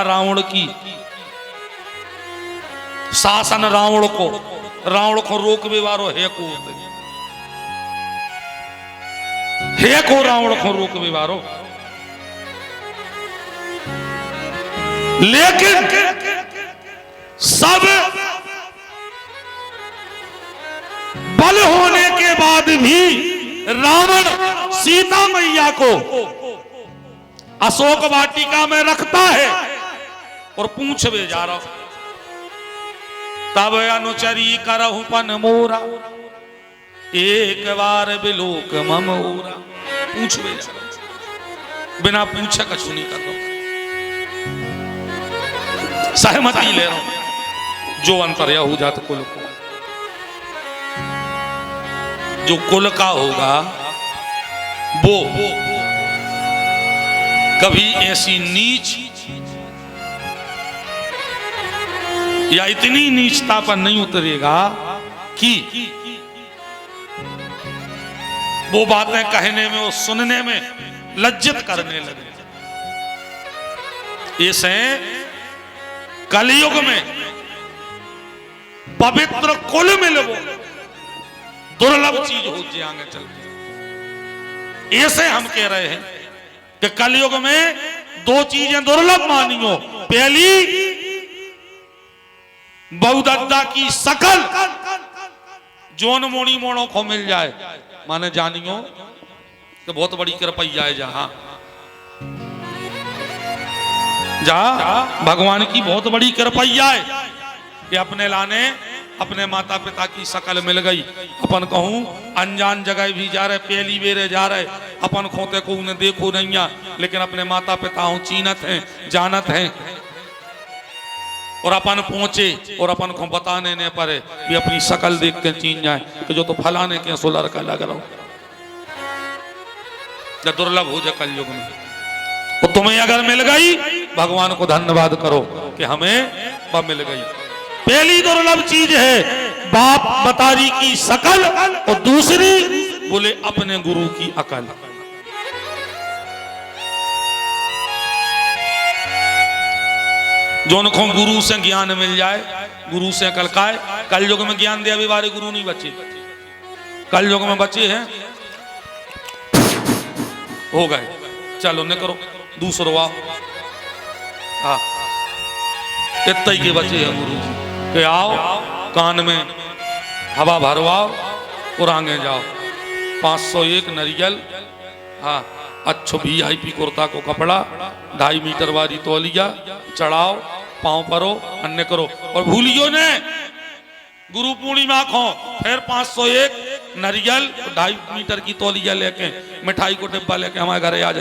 रावण की शासन रावण को रोकवे वारो है को रावण को रोकवे वारो। लेकिन सब बल होने के बाद भी रावण सीता मैया को अशोक वाटिका में रखता है और पूछवे जा रहा। तब अनुचरी करहु पन मोरा एक बार बिलोक ममोरा। पूछवे जा रहा, बिना पूछे कछु नहीं कर रहा, सहमति ले रहा हूं। जो अंतर हो जात कुल को, जो कुल का होगा वो कभी ऐसी नीच या इतनी नीचता पर नहीं उतरेगा कि वो बातें कहने में और सुनने में लज्जित करने लगे। इसे कलयुग में पवित्र कुल मिलवो दुर्लभ चीज हो जाएंगे चलते। ऐसे हम कह रहे हैं कि कलयुग में दो चीजें दुर्लभ मानियो। पहली बहुदत्ता की शकल जोन मोनी मोड़ों को मिल जाए, माने जानियो कि बहुत बड़ी कृपैया है। जहां भगवान की बहुत बड़ी कृपैया है कि अपने लाने अपने माता पिता की शकल मिल गई। अपन कहूं अनजान जगह भी जा रहे, पहली बेरे जा रहे, अपन खोते को उन्हें देखो नहीं, लेकिन अपने माता पिता चीनत हैं जानत हैं और अपन पहुंचे और अपन को बताने ने पड़े कि अपनी शकल देख के चीन जाए कि जो तो फलाने के सोलर का लग रहा। जब दुर्लभ हो जाए कलयुग में, तो तुम्हें अगर मिल गई भगवान को धन्यवाद करो कि हमें वह मिल गई। पहली दुर्लभ चीज है बाप मतारी की शकल और दूसरी बोले अपने गुरु की अकल। जो उनको गुरु से ज्ञान मिल जाए, गुरु से अकल का है। कलयुग में ज्ञान दे अभी बारे गुरु नहीं बचे, कलयुग में बचे हैं हो गए, चलो न करो दूसरो आओ। हाँ इतना ही के बचे हैं गुरु जी के आओ कान में हवा भरवाओ और आगे जाओ। 501 नरियल, हाँ अच्छो VIP कुर्ता को कपड़ा, 2.5 मीटर वाली तौलिया चढ़ाओ, पांव परो, अन्य करो। और भूलियो ने गुरु पूर्णिमा को फिर 501 नरियल 2.5 मीटर की तौलिया लेके मिठाई को डिब्बा लेके हमारे घर आ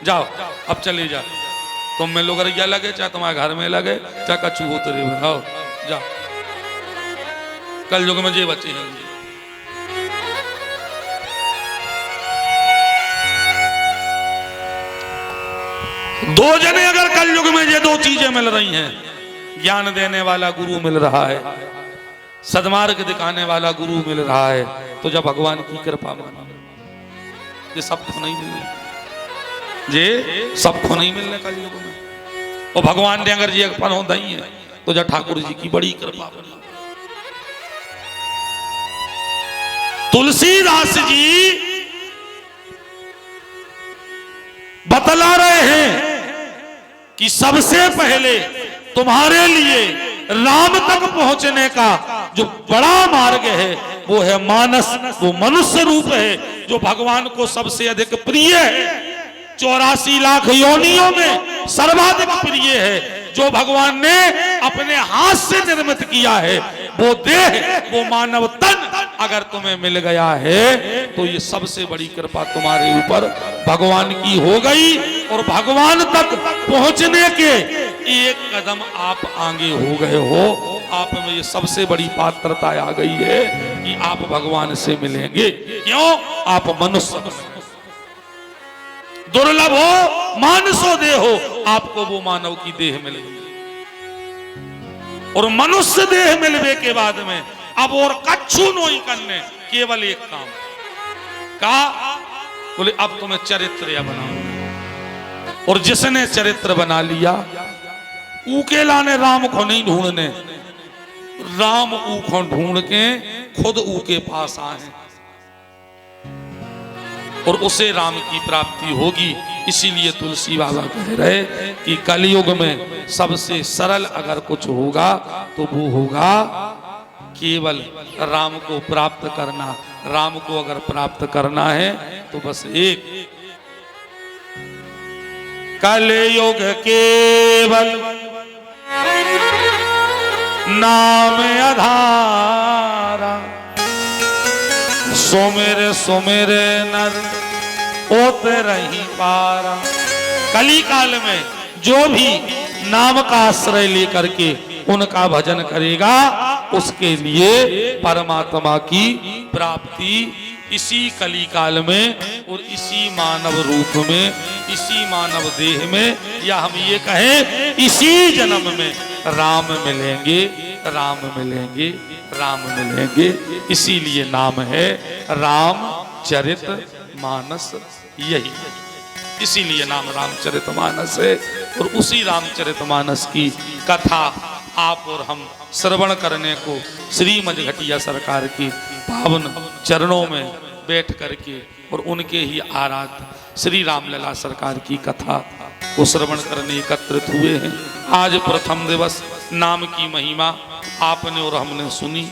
जाओ। अब चले जा, तुम में लोग रिया लगे चाहे तुम्हारे घर में लगे चाहे कछु उतरे आओ जाओ। कल युग में जे बच्चे हैं दो जने, अगर कल युग में ये दो चीजें मिल रही हैं, ज्ञान देने वाला गुरु मिल रहा है, सद्मार्ग दिखाने वाला गुरु मिल रहा है, तो जब भगवान की कृपा मानो। ये सबको नहीं मिलने, ये सबको नहीं मिलने कल युग में। और भगवान ने अगर ये अपन होता ही है तो जब ठाकुर जी की बड़ी कृपा बनी। तुलसीदास जी बतला रहे हैं कि सबसे पहले तुम्हारे लिए राम तक पहुंचने का जो बड़ा मार्ग है वो है मानस, वो मनुष्य रूप है जो भगवान को सबसे अधिक प्रिय है। 84 लाख योनियों में सर्वाधिक प्रिय है, जो भगवान ने अपने हाथ से निर्मित किया है। वो देह, वो मानव तन अगर तुम्हें मिल गया है तो ये सबसे बड़ी कृपा तुम्हारे ऊपर भगवान की हो गई। और भगवान तक पहुंचने के एक कदम आप आगे हो गए हो। आप में ये सबसे बड़ी पात्रता आ गई है कि आप भगवान से मिलेंगे। क्यों? आप मनुष्य दुर्लभ हो, मानसो देह हो, आपको वो मानव की देह मिल गई। और मनुष्य देह मिलने के बाद में अब और कछु नहीं करने, केवल एक काम का बोले अब तुम्हें चरित्र बनाओ। और जिसने चरित्र बना लिया ऊके लाने राम को नहीं ढूंढने, राम ऊ को ढूंढ के खुद ऊ के पास आए और उसे राम की प्राप्ति होगी। इसीलिए तुलसी बाबा कह रहे कि कलयुग में सबसे सरल अगर कुछ होगा तो वो होगा केवल राम को प्राप्त करना। राम को अगर प्राप्त करना है तो बस एक कलयुग केवल नाम आधारा, सुमिर सुमिर नर ओते रही पारा। कली काल में जो भी नाम का आश्रय लेकर के उनका भजन करेगा उसके लिए परमात्मा की प्राप्ति इसी कली काल में और इसी मानव रूप में, इसी मानव देह में, या हम ये कहें इसी जन्म में राम मिलेंगे, राम मिलेंगे, राम मिलेंगे। इसीलिए नाम है रामचरित मानस। यही इसीलिए नाम रामचरित मानस है। और उसी रामचरित मानस की कथा आप और हम श्रवण करने को श्री मझघटिया सरकार की पावन चरणों में बैठ करके और उनके ही आराध्य श्री रामलला सरकार की कथा को श्रवण करने एकत्रित हुए हैं। आज प्रथम दिवस नाम की महिमा आपने और हमने सुनी।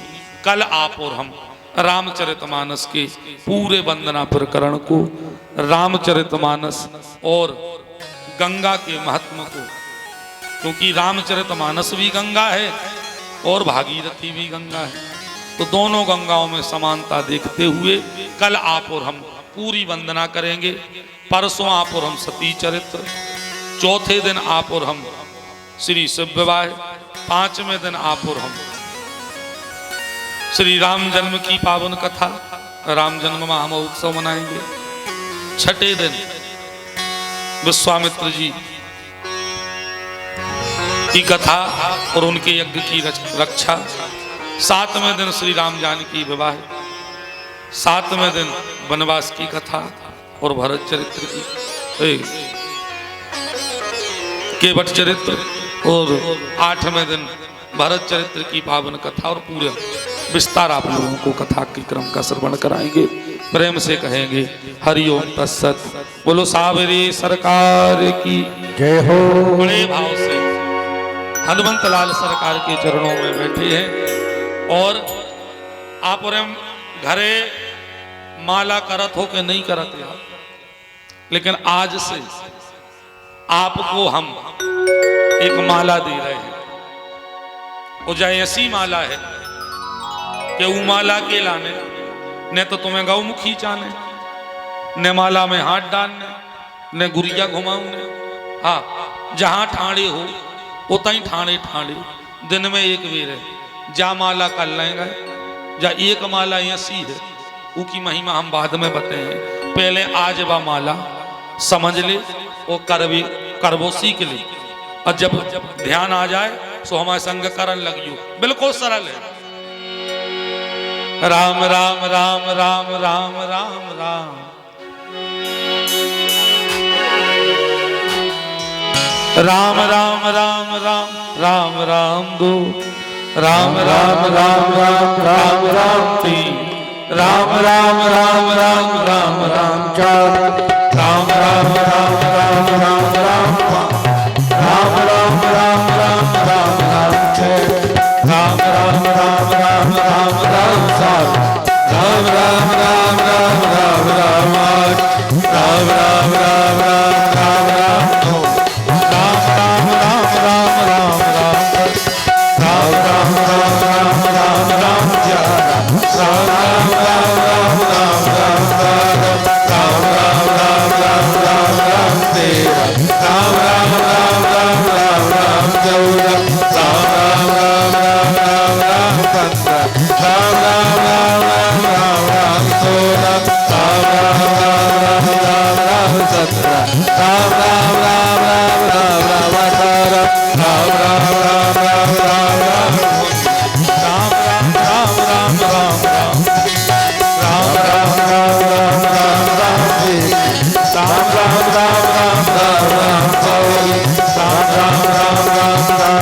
कल आप और हम रामचरितमानस के पूरे वंदना प्रकरण को, रामचरितमानस और गंगा के महत्व को, क्योंकि रामचरितमानस भी गंगा है और भागीरथी भी गंगा है, तो दोनों गंगाओं में समानता देखते हुए कल आप और हम पूरी वंदना करेंगे। परसों आप और हम सती चरित्र, चौथे दिन आप और हम श्री शिव विवाह, पांचवें दिन आप और हम श्री राम जन्म की पावन कथा, राम जन्म महामहोत्सव मनाएंगे। छठे दिन विश्वामित्र जी की कथा और उनके यज्ञ की रक्षा। सातवें दिन श्री राम जानकी विवाह, सातवें दिन वनवास की कथा और भरत चरित्र की केवट चरित्र, और आठवें दिन भरत चरित्र की पावन कथा और पूरे विस्तार आप लोगों को कथा के क्रम का श्रवण कराएंगे। प्रेम से कहेंगे हरिओम तत्सत। बोलो सावरे सरकार की जय हो। बड़े भाव से हनुमंत लाल सरकार के चरणों में बैठे हैं और आप और हम घरे माला करत हो के नहीं करत यार, लेकिन आज से आपको हम एक माला दे रहे हैं। वो जाए ऐसी माला है कि वो माला के लाने न तो तुम्हें गौमुखी चाने, न माला में हाथ डालने, न गुरिया घुमाऊने। हाँ, जहां ठाणे हो उतई ठाणे ठाणे दिन में एक बेर है। जा माला कर लेंगे, जा एक माला ऐसी है उसकी महिमा हम बाद में बताएं। पहले आज वह माला समझ ले और करवो सीख ले, और जब ध्यान आ जाए तो हमारे संग करन लगियो। बिल्कुल सरल है। राम राम राम राम राम राम राम, राम राम राम राम राम राम दो, राम राम राम राम राम राम तीन, राम राम राम राम राम राम चार, राम राम राम राम राम राम पाँच, राम राम राम राम राम राम छः, राम राम राम राम राम राम सात, राम राम राम राम राम राम आठ, राम राम राम राम राम राम नौ, राम राम राम राम राम राम दस, राम राम राम राम राम राम ग्यारह, राम राम राम राम राम राम बारह, राम राम राम राम राम राम तेरह, राम राम राम राम राम राम चौदह, राम राम राम राम राम राम पंद्रह, राम राम राम राम राम राम सोलह, राम राम राम राम राम राम सत्रह, राम राम राम राम राम राम अठारह, राम राम राम राम राम राम राम राम राम राम राम राम राम राम राम राम राम एक, राम राम राम राम राम राम चौबीस, राम राम राम राम राम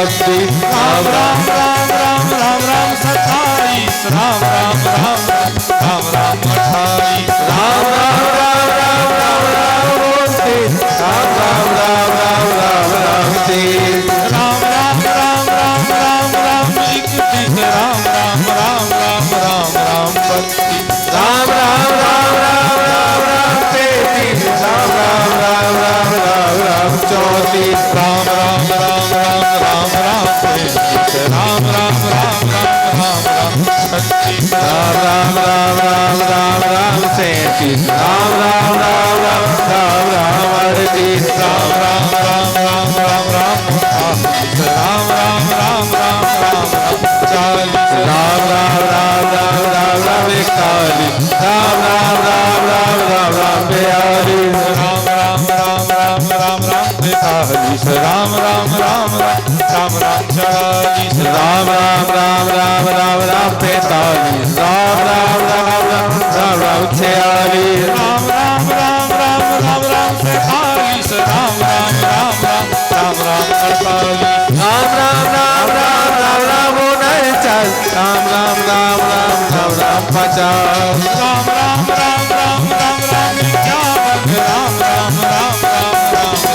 भक्ति राम राम राम राम राम राम 27 राम राम राम राम राम 28 राम राम राम राम राम राम मूर्ति राम राम राम राम राम राम तीर राम राम राम राम राम राम 31 राम राम राम राम राम राम 32 राम राम राम राम राम राम 33 राम राम राम राम राम राम 34 राम राम राम राम राम राम 33 राम राम राम राम राम राम 36 राम राम राम राम राम राम 37 राम राम राम राम राम राम 38 राम राम राम राम राम राम 38 राम राम राम राम राम राम 40 राम राम राम राम राम राम 41 राम राम राम राम राम राम 42 राम राम राम राम राम राम 43 राम राम राम राम राम राम 44 राम राम राम राम राम राम 45 राम राम राम राम राम राम 46 राम राम राम राम राम राम 47 राम राम राम राम राम राम 48 राम राम राम राम राम राम 49 राम राम राम राम राम राम 50 राम राम राम राम राम राम 51 राम राम राम राम राम राम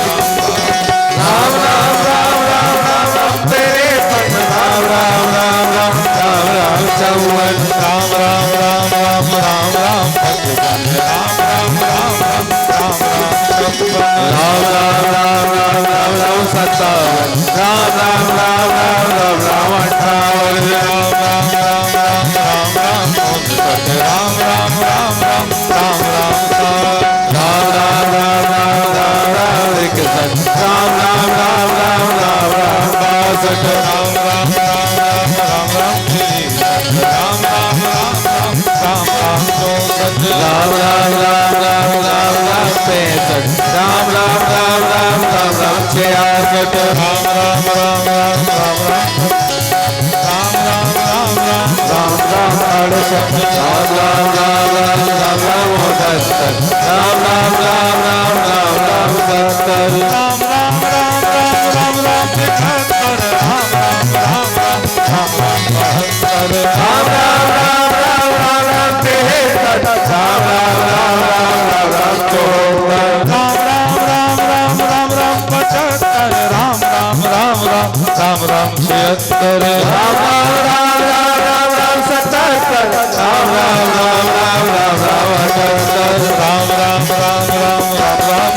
राम राम राम राम राम राम 53 राम राम राम राम राम राम 54 राम राम राम राम राम राम 55 राम राम राम राम राम राम 56 राम राम राम राम राम राम 57 राम राम राम राम राम राम 58 राम राम राम राम राम राम 59 राम राम राम राम राम राम 60 राम राम राम राम राम राम 61 राम राम राम राम राम राम 62 राम राम राम राम राम राम 63 राम राम राम राम राम राम 64 राम राम राम राम राम राम 65 राम राम राम राम राम राम 66 राम राम राम राम राम राम राम राम राम राम राम राम 68 राम राम राम राम राम राम 69 राम राम राम राम राम राम 70 राम राम राम राम राम राम 73 राम राम राम राम राम राम 72 राम राम राम राम राम राम 73 राम राम राम राम राम राम 74 राम राम राम राम राम राम 75 राम राम राम राम राम राम 76 राम राम राम राम राम राम 77 राम राम राम राम राम राम 78 राम राम राम राम राम राम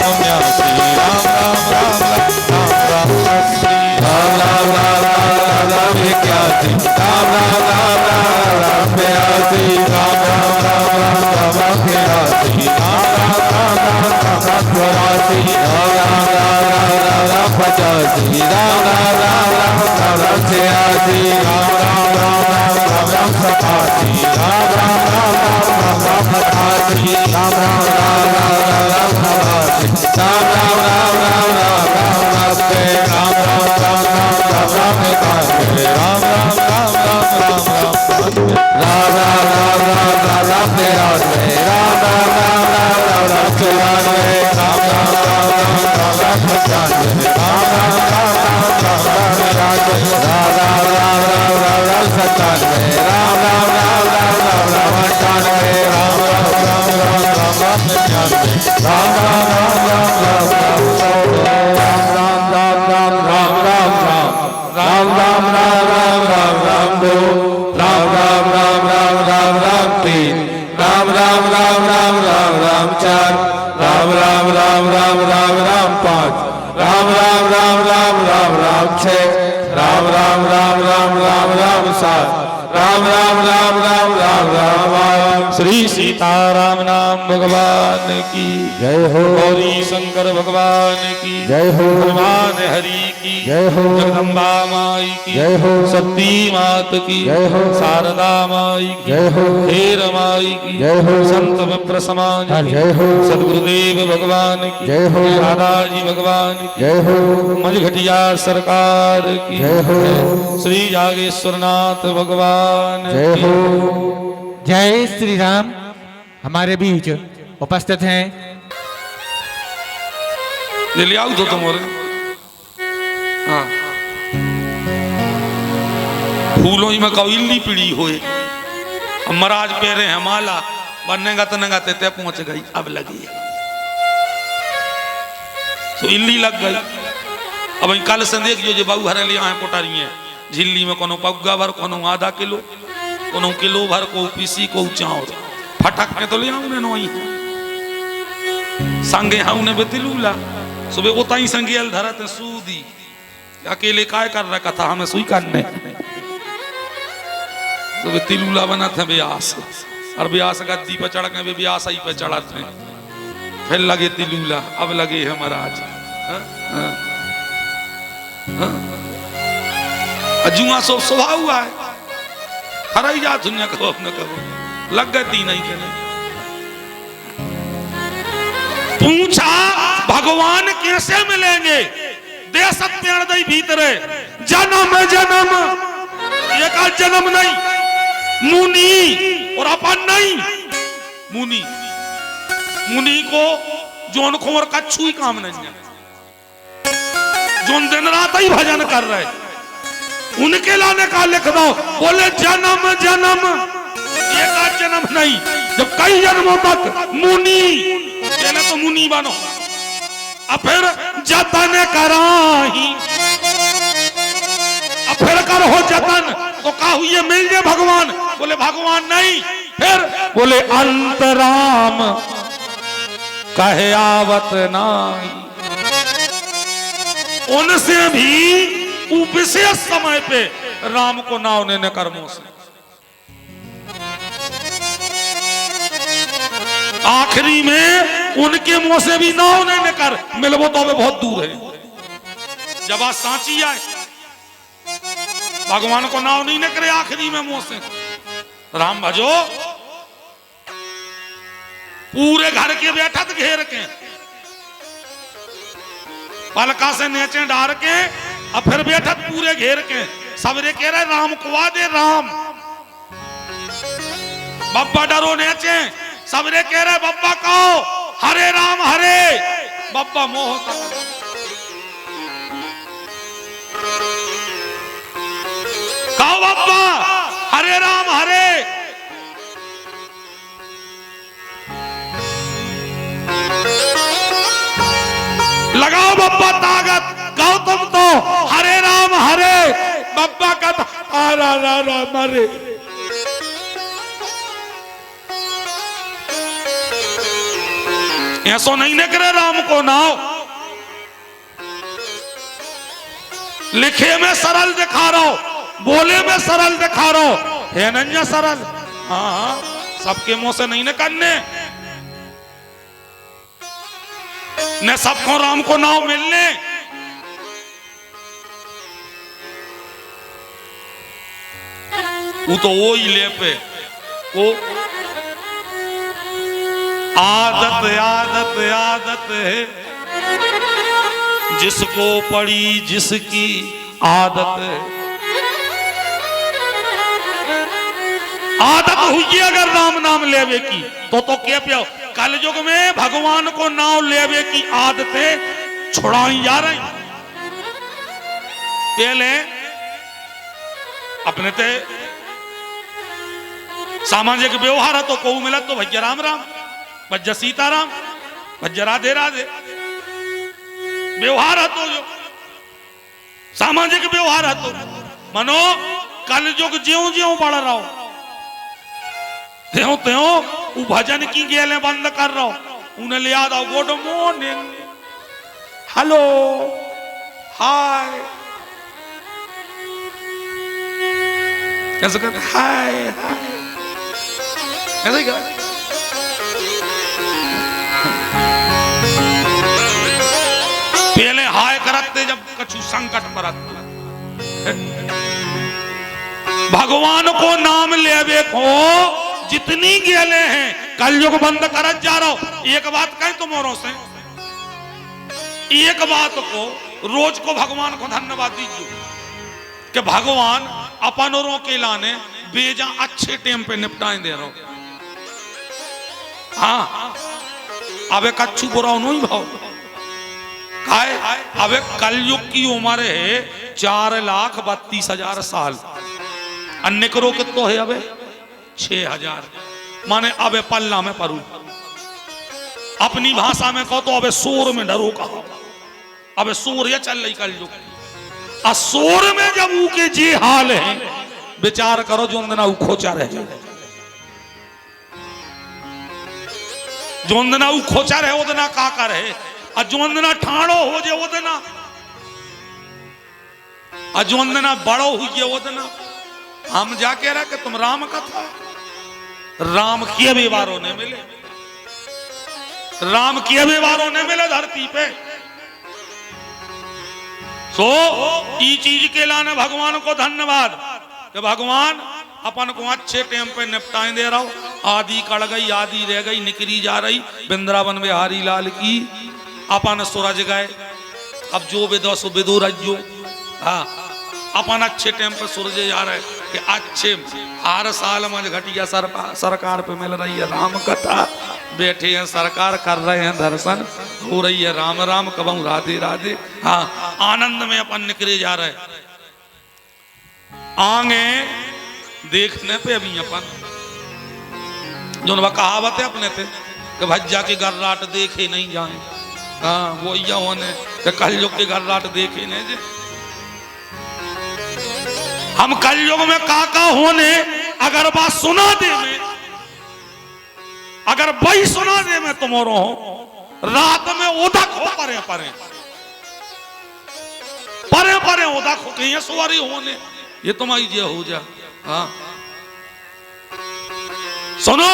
79 राम राम राम राम राम 80 राम राम राम राम राम राम 81 राम राम राम राम राम 82 राम राम राम राम राम राम 83 राम राम राम राम राम राम 84 राम राम राम राम राम राम 85 राम राम राम राम राम राम 86 राम राम राम राम राम राम 87 राम राम राम राम राम राम 88 राम राम राम राम राम राम 88 राम राम राम राम राम राम 90 राम राम राम राम राम राम 91 राम राम राम राम राम राम 92 राम राम राम राम राम राम 93 राम राम राम राम राम राम 94 राम राम राम राम राम राम 95 राम राम राम राम राम राम 96 राम राम राम राम राम राम 97 राम राम राम राम राम राम 98 राम राम राम राम राम राम 99 राम राम राम राम राम राम 100 राम राम राम राम राम राम राम राम राम राम राम राम 2 राम राम राम राम राम राम 3 राम राम राम राम राम राम 4 राम राम राम राम राम राम 5 राम राम राम राम राम राम 6 राम राम राम राम राम राम 7 राम राम राम राम राम राम 8 श्री सीताराम नाम भगवान की जय हो गौरी शंकर भगवान की जय हो भगवान हरि की जय हो जगदम्बा माई की जय हो सती मात की जय हो शारदा माई की जय हो हेर माई की जय हो संत विप्र समाज की जय हो सदगुरुदेव भगवान की जय हो दादाजी भगवान की जय हो मझघटिया सरकार की जय हो श्री जागेश्वरनाथ भगवान जय की हो जय श्री राम। हमारे बीच उपस्थित हैं ले लिया तो तुम और हाँ फूलों ही में कौली पीड़ी होए, महाराज पेरे हैं माला बननेगा तनेगा ते पहुंच गई, अब लगी तो इल्ली लग गई। अब कल से देखियो जो बाबू हरे लिया है कोटारी है झिल्ली में कोनो पग्गा भर, कोनो आधा किलो, कोनो किलो भर, को पीसी को चाउर फटक के तो ले आऊं ने नोई संगे हाउ ने बेतिलूला सुबह को ताई संगियल धरत सूदी अकेले काय कर रहा कथा हमें सुई करने तो तिलूला बना था ब्यास, और ब्यास गद्दी पर चढ़ गए, ब्यास ही पे चढ़ा थे, फिर लगे तिलूला, अब लगे है महाराज। जुआ सो स्वभाव हुआ है, हराई जा दुनिया कहो अपने कहो, लग गए तीन ही के। पूछा भगवान कैसे मिलेंगे, दे सत्य दई भीतरे जन्म जन्म, ये का जन्म नहीं, मुनि और अपन नहीं। मुनि मुनि को जोन खोर कच्छू ही काम नहीं है, जोन दिन रात ही भजन कर रहे, उनके लाने का लिख दो, बोले जन्म जन्म, ये का जन्म नहीं, जब कई जन्मों तक मुनि, पहले तो मुनि बनो, अब फिर जतन कराही, अब फिर करो जतन, तो कहा हुई मिल जाए भगवान, बोले भगवान नहीं, फिर बोले अंतराम कहे आवत नहीं। उनसे भी विशेष समय पे राम को ना उन्हें कर्मों से, आखिरी में उनके मुंह से भी ना उन्हें कर मिलबो तो हमें बहुत दूर है। जब आज सांची आए भगवान को नाव नहीं न करे आखिरी में मुंह से, राम भजो, पूरे घर के बैठक घेर के पलका से नीचे डार के, और फिर बैठक पूरे घेर के, सबरे कह रहे राम को आ दे राम, बब्बा डरो नीचे, सबरे कह रहे बब्बा कहो हरे राम हरे, बब्बा मोह कहो बब्बा हरे राम हरे, लगाओ बब्बा ताकत, कहो तुम तो हरे राम हरे, बब्बा का रा रा राम हरे। ऐसा नहीं न करे राम को नाव, लिखे में सरल दिखा रहा हो, बोले में सरल दिखा रहा हो, है नंजा सरल, हाँ हाँ सबके मुंह से नहीं न करने, न सबको राम को नाव मिलने। वो तो वो ही ले पे वो आदत आदत आदत है, जिसको पड़ी जिसकी आदत है, आदत हुई अगर राम नाम लेवे की तो क्या पियो, कल युग में भगवान को नाम लेवे की आदतें छुड़ाई जा रही। पहले अपने ते सामाजिक व्यवहार है तो को मिला तो भैया राम राम, भज्जा सीताराम, भज्जा राधे राधे, व्यवहार है तो जो सामाजिक व्यवहार है तो मनो कल युग ज्यों ज्यों बढ़ रहा हो त्यों त्यों वो भजन की गेले बंद कर रहा हो, उन्हें ले याद आओ गुड मॉर्निंग, हेलो, हाय, कैसे कर हाय हाय, ऐसे कर पहले हाय करते जब कछु संकट परत, भगवान को नाम लेवे को जितनी गेले हैं कलयुग बंद करत जा रहा हो। एक बात कहें तुम्हारों से, एक बात को रोज को भगवान को धन्यवाद दीजिए कि भगवान अपनों के लाने बेजा अच्छे टाइम पे निपटाए दे रहा हो। हाँ अब कच्छु बुरा नहीं भाव अब कलयुग की उम्र है 4,32,000 साल, अन्य करो कितो है अबे 6000 माने अबे पल्ला में परू अपनी भाषा में कहो तो अबे शोर में डरो कहा अबे शोर ये चल रही कल जो शोर में जब ऊके जे हाल है विचार करो जो अंदना ऊ खोचा रह जाए जो अंदना ऊ खोचा रहे ओदना काका रहे और जो अंदना ठाणो हो जे ओदना और जो अंदना बड़ो हुई ओदना हम जाके रहे कि तुम राम कथा राम किए भी वारों ने मिले राम किए भी वारों ने मिले धरती पे सो ई चीज के लाने भगवान को धन्यवाद कि भगवान अपन को अच्छे टाइम पे निपटाएं दे रहा हो आदि कड़ गई आदि रह गई निकली जा रही वृंदावन बिहारी लाल की अपन सूरज गए अब जो विदो सो विदो रज्जो हाँ अपन अच्छे टाइम पे सूरज जा रहे कि अच्छे हर साल में घटिया सरकार पे मिल रही है राम कथा बैठे हैं सरकार कर रहे हैं दर्शन हो रही है राम राम कबहू राधे राधे हाँ आनंद में अपन निकले जा रहे आगे देखने पे अभी अपन जो कहावत है अपने थे कि भज्जा के गर्राट देखे नहीं जाए हाँ वो या होने कलयुग के गर्राट देखे नहीं जे हम कलयुग में काका होने अगर बात सुना दे में अगर वही सुना दे में तुम्हारो हो रात में उदक हो परे परे परे परे उदक हो कहीं सवारी होने ये तुम्हारी जे हो जा हाँ सुनो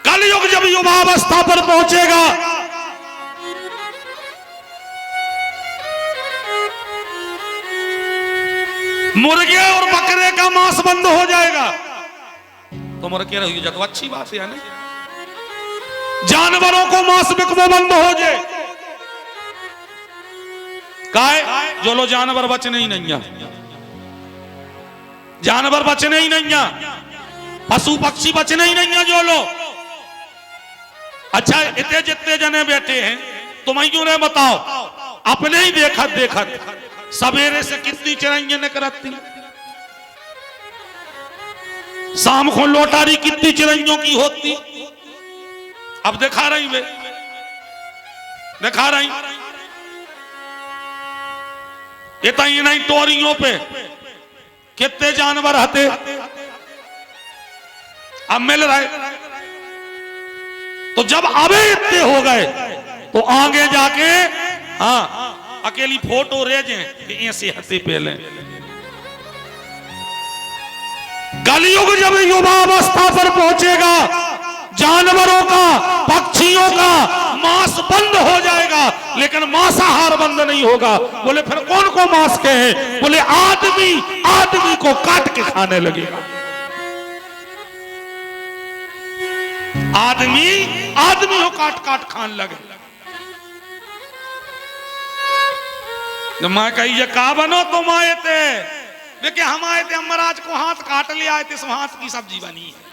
कलयुग जब युवावस्था पर पहुंचेगा मुर्गे और बकरे का मांस बंद हो जाएगा तो मुर्गे रही तो अच्छी बात है ना जानवरों को मांस बिकना बंद हो जाए काय जो लो जानवर बचने ही नहीं जानवर बचने ही नहीं पशु पक्षी बचने ही नहीं जो लो अच्छा इतने जितने जने बैठे हैं तुम यूं रे बताओ अपने ही देखत देखत सवेरे से कितनी चिड़ैया निकलती शाम को लोटारी कितनी चिड़ैयों की होती अब दिखा रही वे दिखा रही इतना ही नहीं टोरियों पे कितने जानवर हते अब मिल रहे तो जब अबे इतने हो गए तो आगे जाके हाँ अकेली फोटो रह जाए ऐसे हंसे पहले कलयुग जब युवावस्था पर पहुंचेगा जानवरों का पक्षियों का मांस बंद हो जाएगा लेकिन मांसाहार बंद नहीं होगा बोले फिर कौन को मांस कहे बोले आदमी आदमी को काट के खाने लगेगा आदमी आदमी को काट काट खाने लगे मैं कही ये का बनो तुम आए थे देखिए हम आए थे हम महाराज को हाथ काट ले आए थे हाथ की सब्जी बनी है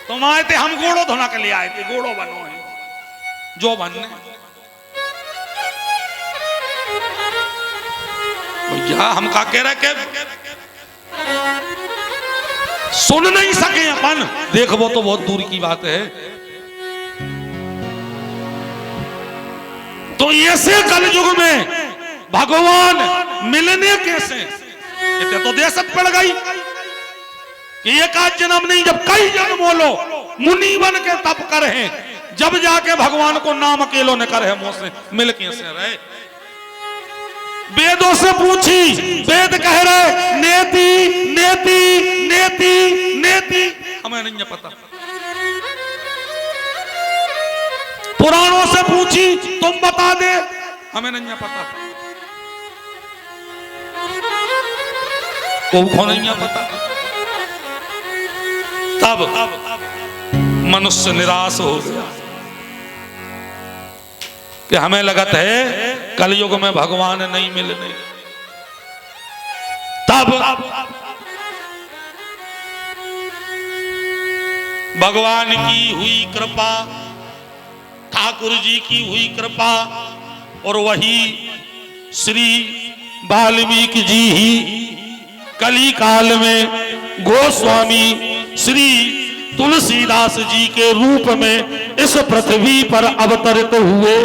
तुम आए थे हम गोड़ो धोना के लिए आए थे गोड़ो बनो है जो बनने भैया हम का कह रहे के सुन नहीं सके अपन देख वो तो बहुत दूर की बात है तो ऐसे कलयुग में भगवान मिलने कैसे इतने तो देशत पड़ गई कि एक आध जन्म नहीं जब कई जन्मों लो मुनि बन के तप कर हैं जब जाके भगवान को नाम अकेलो ने कर है मुंह से मिल कैसे रहे वेदों से पूछी वेद कह रहे नेति नेति नेति नेति हमें नहीं पता पुराणों से पूछी तुम बता दे हमें नहीं पता को नहीं पता तब मनुष्य निराश हो गया कि हमें लगत है कलयुग में भगवान नहीं मिलने तब भगवान की हुई कृपा ठाकुर जी की हुई कृपा और वही श्री वाल्मीकि जी ही कली काल में गोस्वामी श्री तुलसीदास जी के रूप में इस पृथ्वी पर अवतरित हुए,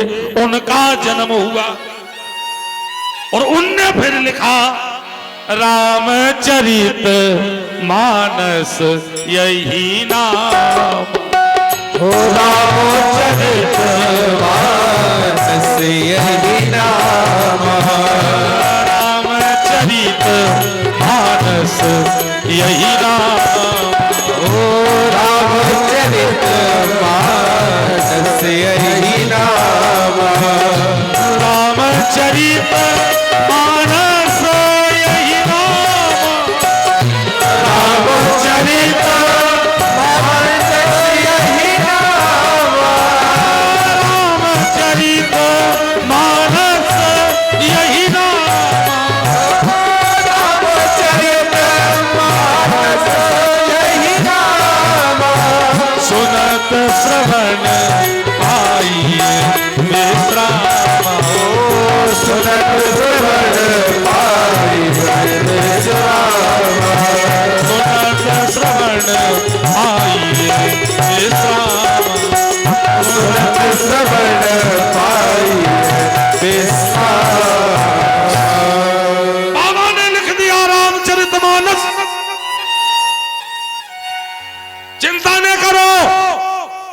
उनका जन्म हुआ और उनने फिर लिखा रामचरित मानस यही नाम। हो रामचरित मानस यही नाम, रामचरित मानस यही नाम। हो रामचरित मानस यही नाम, रामचरित मानस यही नाम, रामचरित मानस यही नाम, रामचरित मानस यही नाम। रामचरित मानस यही नाम, सुनत श्रवण आइए विश्राम, सुनत श्रवण पाई विश्राम, सुनत श्रवण आइए विश्राम। सुनत श्रवण पाई विश्राम। बाबा ने लिख दिया रामचरितमानस। चिंता न करो,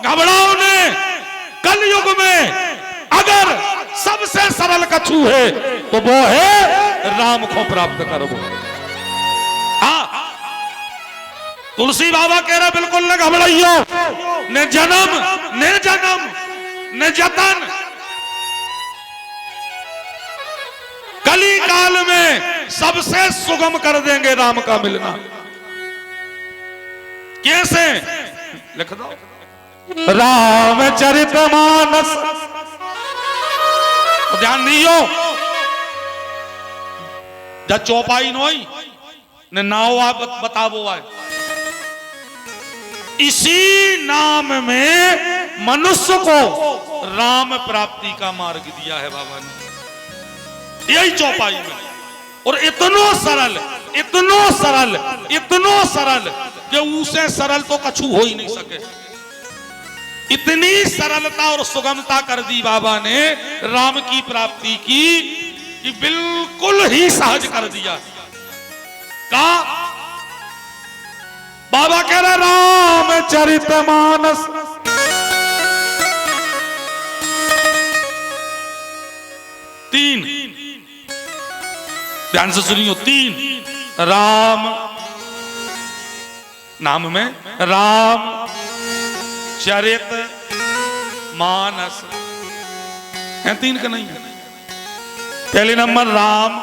घबराओ ने, कलयुग में अगर सबसे सरल कछु है तो वो है राम को प्राप्त करबो। हाँ, तुलसी बाबा कह रहे बिल्कुल न घबराइयो, न जन्म न जन्म न जतन, कली काल में सबसे सुगम कर देंगे राम का मिलना। कैसे? लिख दो रामचरितमानस। ध्यान दियो, जब चौपाई नोई ने नाव बताबो आए, इसी नाम में मनुष्य को राम प्राप्ति का मार्ग दिया है बाबा ने, यही चौपाई में। और इतनो सरल, इतनो सरल, इतनो सरल कि उसे सरल तो कछु हो ही नहीं सके। इतनी सरलता और सुगमता कर दी बाबा ने राम की प्राप्ति की कि बिल्कुल ही सहज कर दिया। का बाबा कह रहे रामचरितमानस, तीन, ध्यान से सुनियो, तीन राम नाम में राम चरित मानस है, तीन का नहीं है। पहले नंबर राम,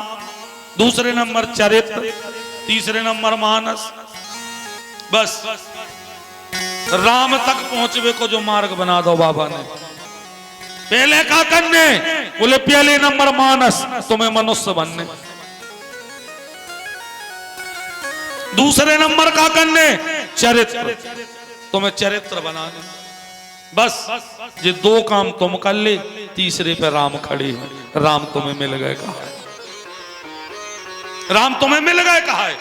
दूसरे नंबर चरित, तीसरे नंबर मानस। बस राम तक पहुंचवे को जो मार्ग बना दो बाबा ने। पहले का करने बोले पहले नंबर मानस, तुम्हें मनुष्य बनने। दूसरे नंबर का करने चरित्र, तुम्हें चरित्र बनाने। बस ये दो काम तुम कर ले, तीसरे पे राम खड़े हैं। राम तुम्हें मिल गए कहा है, राम तुम्हें मिल गए कहा है।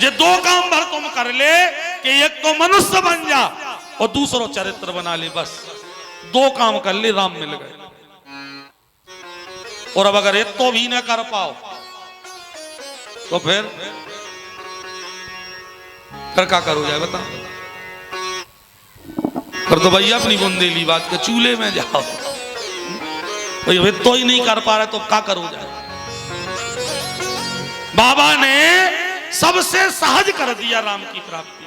ये दो काम भर तुम कर ले कि एक तो मनुष्य बन जा और दूसरो चरित्र बना ले। बस दो काम कर ले, राम मिल गए। और अब अगर एक तो भी न कर पाओ तो फिर क्या करो जाए बता। कर दो भैया अपनी बुंदेली बात के चूल्हे में जाओ। भाई वे तो ही नहीं कर पा रहे तो क्या करो जाए। बाबा ने सबसे सहज कर दिया राम की प्राप्ति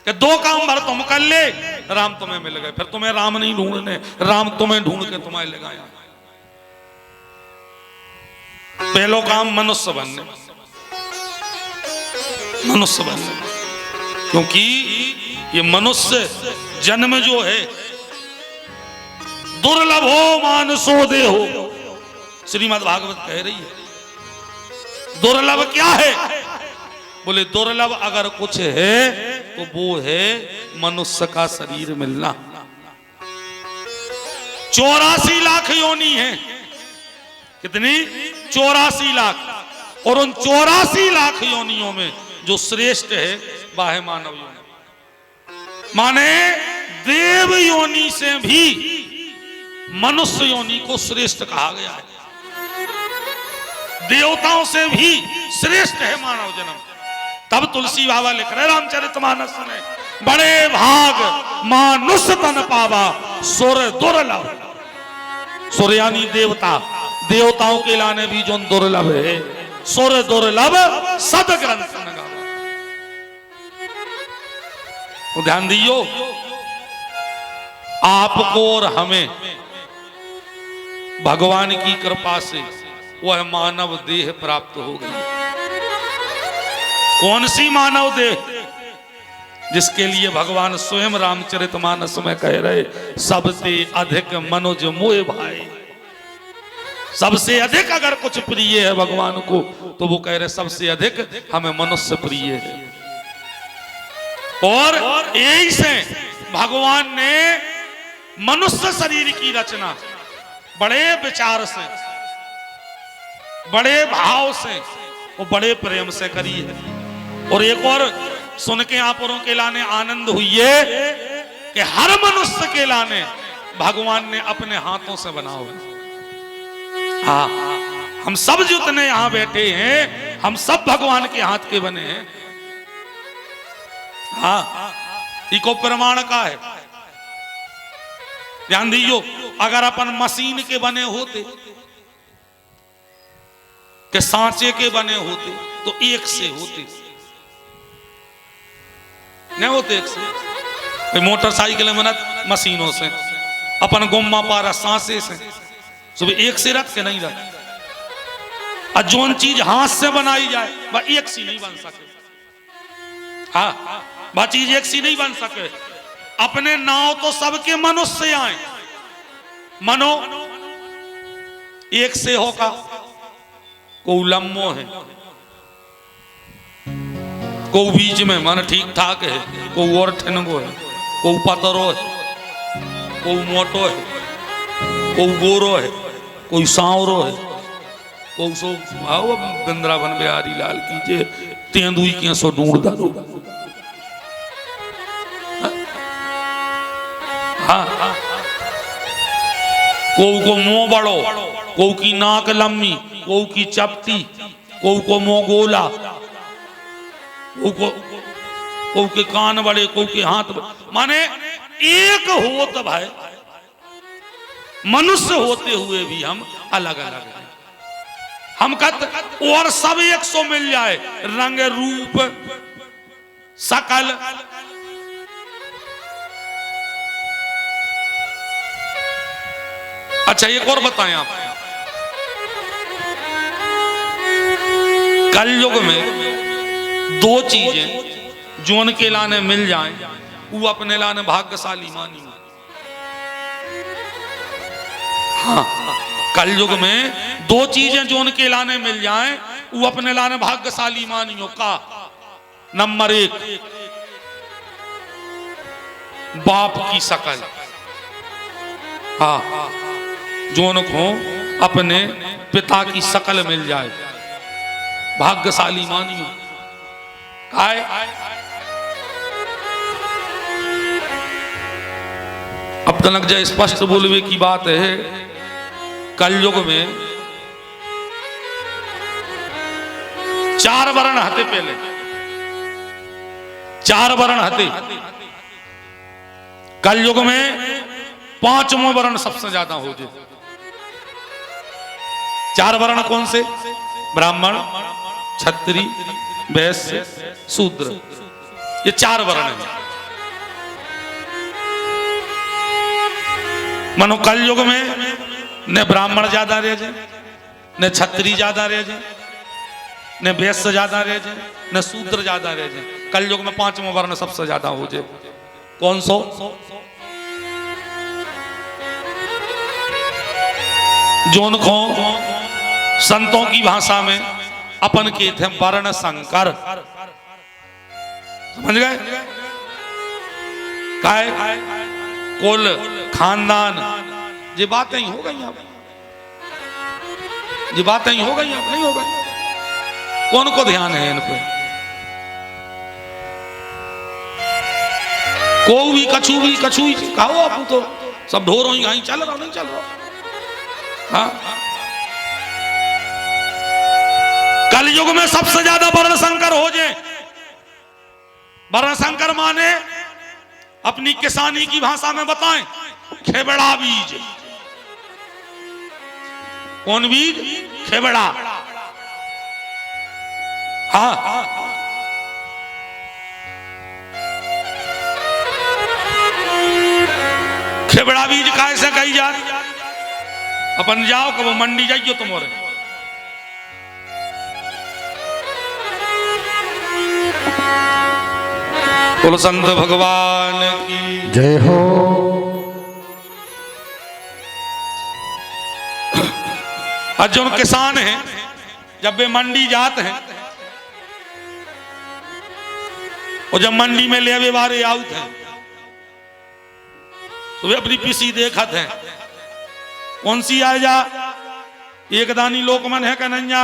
कि दो काम भर तुम कर ले, राम तुम्हें मिल गए। फिर तुम्हें राम नहीं ढूंढने, राम तुम्हें ढूंढ के तुम्हें लगाया। पहलो काम मनुष्य बनने, मनुष्य बनने, क्योंकि ये मनुष्य जन्म जो है दुर्लभ हो मानसो दे हो, श्रीमद् भागवत कह रही है। दुर्लभ क्या है? बोले दुर्लभ अगर कुछ है तो वो है मनुष्य का शरीर मिलना। 84 लाख योनि है। कितनी? 84 लाख। और उन 84 लाख योनियों में जो श्रेष्ठ है वह है मानव योनि। माने देव योनि से भी मनुष्य योनि को श्रेष्ठ कहा गया है। देवताओं से भी श्रेष्ठ है मानव जन्म। तब तुलसी बाबा लिख रहे रामचरितमानस में, बड़े भाग मानुष तन पावा सुर दुर्लभ। सुर यानी देवता, देवताओं के लाने भी जो दुर्लभ है। सुर दुर्लभ सद ग्रंथ न गावा। तो ध्यान दियो, आपको और हमें भगवान की कृपा से वह मानव देह प्राप्त हो गई। कौन सी मानव देह? जिसके लिए भगवान स्वयं रामचरितमानस में कह रहे, सबसे अधिक मनुज मोह भाई। सबसे अधिक अगर कुछ प्रिय है भगवान को तो वो कह रहे सबसे अधिक हमें मनुष्य प्रिय है। और यही से भगवान ने मनुष्य शरीर की रचना बड़े विचार से, बड़े भाव से और बड़े प्रेम से करी है। और एक और सुन के आप औरों के लाने आनंद हुई है कि हर मनुष्य के लाने भगवान ने अपने हाथों से बना हुआ। हाँ, हम सब जितने यहां बैठे हैं हम सब भगवान के हाथ के बने हैं। हाँ, इको प्रमाण का है। ध्यान दीजिए, अगर अपन मशीन के बने होते कि सांचे के बने होते तो एक से होते, नहीं होते एक से। मोटरसाइकिल में मशीनों से, अपन गुम्मा पारा सांसे से, सुबह एक से रख के नहीं रख। और जोन चीज हाथ से बनाई जाए वह एक सी नहीं बन सके। हाँ, वह चीज एक सी नहीं बन सके। अपने नाव तो सबके मनुष्य आए, मनो एक से होगा। को लम्बो है, को बीच में मन ठीक ठाक है, को और ठनगो है, को पतरो है, को मोटो है, को गोरो है, कोई सांवरो है, को सो आओ वृंदावन बिहारी लाल कीजिए तेंदुई के सो ढूंढ दो। हाँ, को मुंह बड़ो, को की नाक लम्बी, को की चपटी, को मुंह गोला, को के कान बड़े, को के हाथ बड़े। माने एक होत भाई, मनुष्य होते हुए भी हम अलग अलग हैं। हम कहते और सब एक सो मिल जाए, रंग रूप सकल। अच्छा, एक और बताएं आप, कलयुग में दो चीजें जो उनके लाने मिल जाएं वो अपने लाने भाग्यशाली मानी। हाँ, कलयुग में दो चीजें जो उनके लाने मिल जाएं वो अपने लाने भाग्यशाली मानियो। का नंबर एक, बाप की शकल। हाँ, जो उनको अपने पिता की शकल मिल जाए भाग्यशाली मानियो। काय अब तक जो स्पष्ट बोलवे की बात है, कलयुग में 4 वर्ण हते। पहले 4 वर्ण हते, कलयुग में 5वां वर्ण सबसे ज्यादा हो जाए। 4 वर्ण कौन से? ब्राह्मण, क्षत्रिय, वैश्य, शूद्र। ये 4 वर्ण हैं। मानो कलयुग में न ब्राह्मण ज्यादा रह जाए, न क्षत्रिय ज्यादा रह जाए, न वैश्य ज्यादा रह जाए, न शूद्र ज्यादा रह जाए। कलयुग में 5वां वर्ण सबसे ज्यादा हो जाए। कौन सो? जोन को संतों की भाषा में अपन के थे वर्ण संकर। समझ गए? काय कुल, खानदान, ये बातें ही हो गई। अब ये बातें ही हो गई, अब नहीं हो गई। कौन को ध्यान है इन पे? को भी कछु ही कहो आप तो सब ढोर ही कहीं चल रहा नहीं चल रहा। हाँ, कलयुग में सबसे ज्यादा वर्ण संकर हो जाए। वर्ण संकर माने अपनी किसानी की भाषा में बताएं, खेबड़ा बीज। कौन बीज? खेबड़ा। हाँ, खेबड़ा बीज कैसे कही जा? अपन जाओ कब मंडी जाइयो तुम्हारे, बोलो संत भगवान की जय हो। आज जो किसान हैं जब वे मंडी जाते हैं और जब मंडी में ले बारे आउट हैं तो वे अपनी पीसी देखत हैं कौन सी आ जा। एक दानी लोकमन है कन्हैया,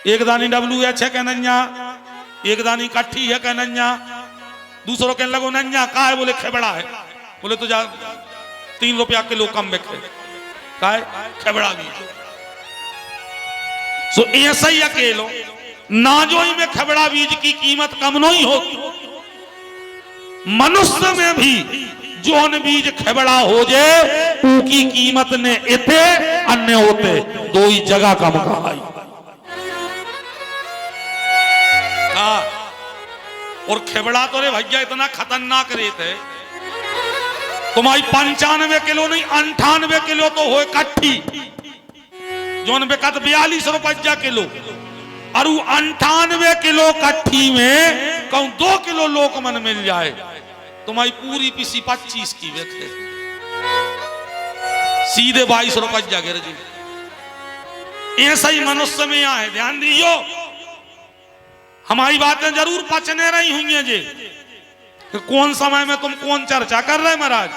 एक दानी WH है कन्हैया, एक दानी काठी है कन्हैया। दूसरों कहने लगो नन्या का है? बोले खेबड़ा है। बोले तो जा 3 रुपया किलो कम बिके। का है? खेबड़ा भी। सो ऐसा ही अकेलो नाजोई में खेबड़ा बीज की कीमत कम नहीं होती। मनुष्य में भी जोन बीज खेबड़ा हो जाए उनकी कीमत ने इते अन्य होते दो ही जगह कम कहाई। और खेबड़ा तो रे भैया इतना खतरनाक रेत है, तुम्हारी 95 किलो नहीं 98 किलो तो हो कट्ठी, जोन बेकत 42 रुपया किलो। और 98 किलो कट्ठी में कहूं 2 किलो लोकमन मिल जाए, तुम्हारी पूरी पीसी 25 की बेचे सीधे 22 रुपया गिर जी। ऐसा ही मनुष्य में यहाँ है, ध्यान दीजियो। हमारी बातें जरूर पचने रही हुई हैं जी कि कौन समय में तुम कौन चर्चा कर रहे महाराज।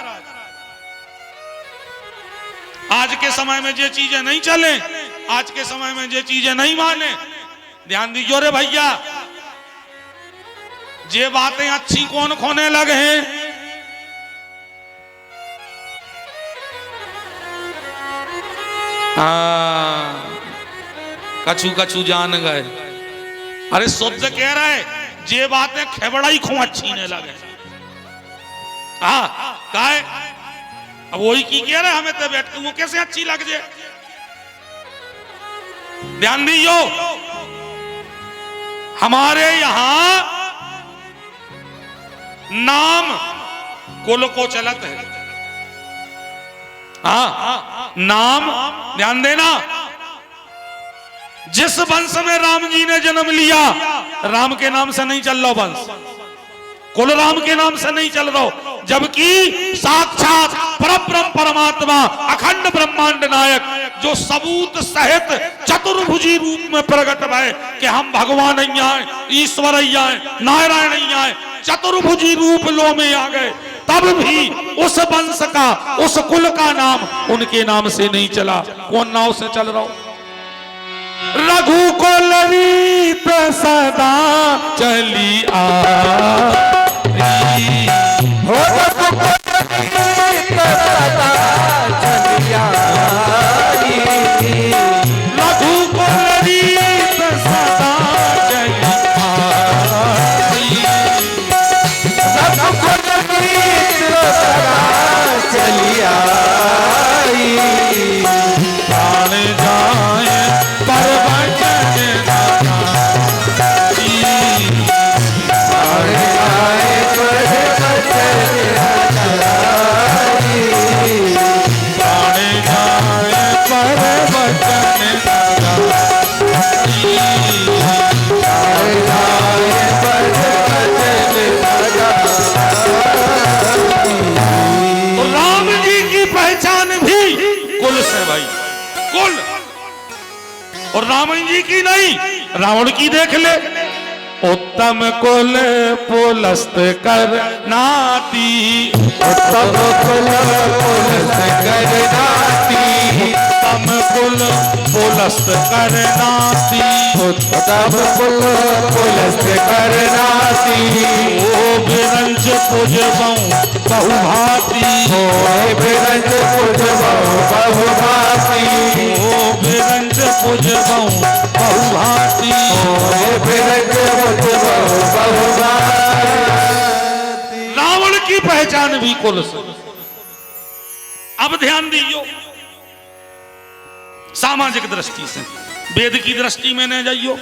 आज के समय में जे चीजें नहीं चले, आज के समय में जे चीजें नहीं माने, ध्यान दीजिए रे भैया। जे बातें अच्छी कौन खोने लगे हैं, कछु कछु जान गए। अरे शुद्ध कह रहे जे बातें खेबड़ा ही खूं अच्छी ने लगे। हाँ का है? अब वही की कह रहे हमें तो बैठ के वो कैसे अच्छी लग जाए। ध्यान दीजियो, हमारे यहां नाम कुल को चलत है। हाँ, नाम ध्यान देना। जिस वंश में राम जी ने जन्म लिया, राम के नाम से नहीं चल रहा वंश, कुल राम के नाम से नहीं चल रहा। जबकि साक्षात परब्रह्म परमात्मा अखंड ब्रह्मांड नायक जो सबूत सहित चतुर्भुजी रूप में प्रकट है कि हम भगवान नहीं आए, ईश्वर ही आए, नारायण नहीं आए, चतुर्भुजी रूप लो में आ गए, तब भी उस वंश का उस कुल का नाम उनके नाम से नहीं चला। कौन नाम से चल रहा हो? रघुकुल रीत सदा चली आई, हो रघुकुल रीत सदा चली आई, रघुकुल रीत सदा चली आई, रघुकुल रीत सदा चली आई। प्राण जाए पर वचन ना जाई, प्राण जाए पर वचन ना जाई, प्राण जाए पर वचन ना जाई। प्राण जाए पर वचन ना जाई। तो राम जी की पहचान भी कुल से भाई, कुल। और रावण जी की नहीं, रावण की देख ले। उत्तम कुल पुलस्त कर नाती, उत्तम कुल पुलस्त कर नाती, उत्तम कुल पुलस्त करनाती तब पुलस्त करनाती ओ बिरंज पूजबऊं बहुभांति बिरंज बहुभांति ओ बिरंज पूजबऊं बहुभांति बिरंज बहुभांति। रावण की पहचान भी कुल से। अब ध्यान दीजिए, सामाजिक दृष्टि से, वेद की दृष्टि में न जाइयो,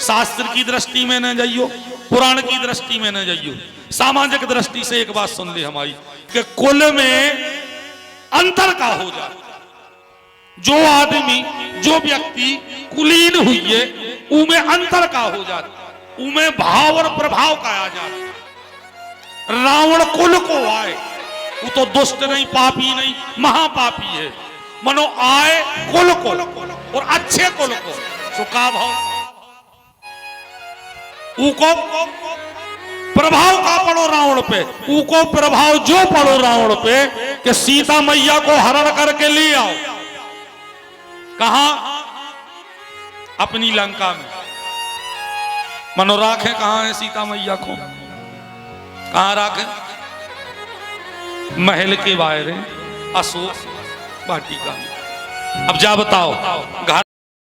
शास्त्र की दृष्टि में न जाइयो, पुराण की दृष्टि में न जाइयो, सामाजिक दृष्टि से एक बात सुन ली हमारी कि कुल में अंतर का हो जाए। जो आदमी, जो व्यक्ति कुलीन हुई है, उमें अंतर का हो जाए, उमें भाव और प्रभाव का आ जाए। रावण कुल को आए, वो तो दुष्ट नहीं, पापी नहीं, महापापी है। मनो आए कुल को और अच्छे कुल को, सो का भाव उको प्रभाव का पड़ो रावण पे, उको प्रभाव जो पड़ो रावण पे कि सीता मैया को हरण करके ले आओ। कहा? अपनी लंका में। मनो राखे कहां है सीता मैया को? कहां राखे? महल के बाहर अशोक वाटिका में। अब जा बताओ, घर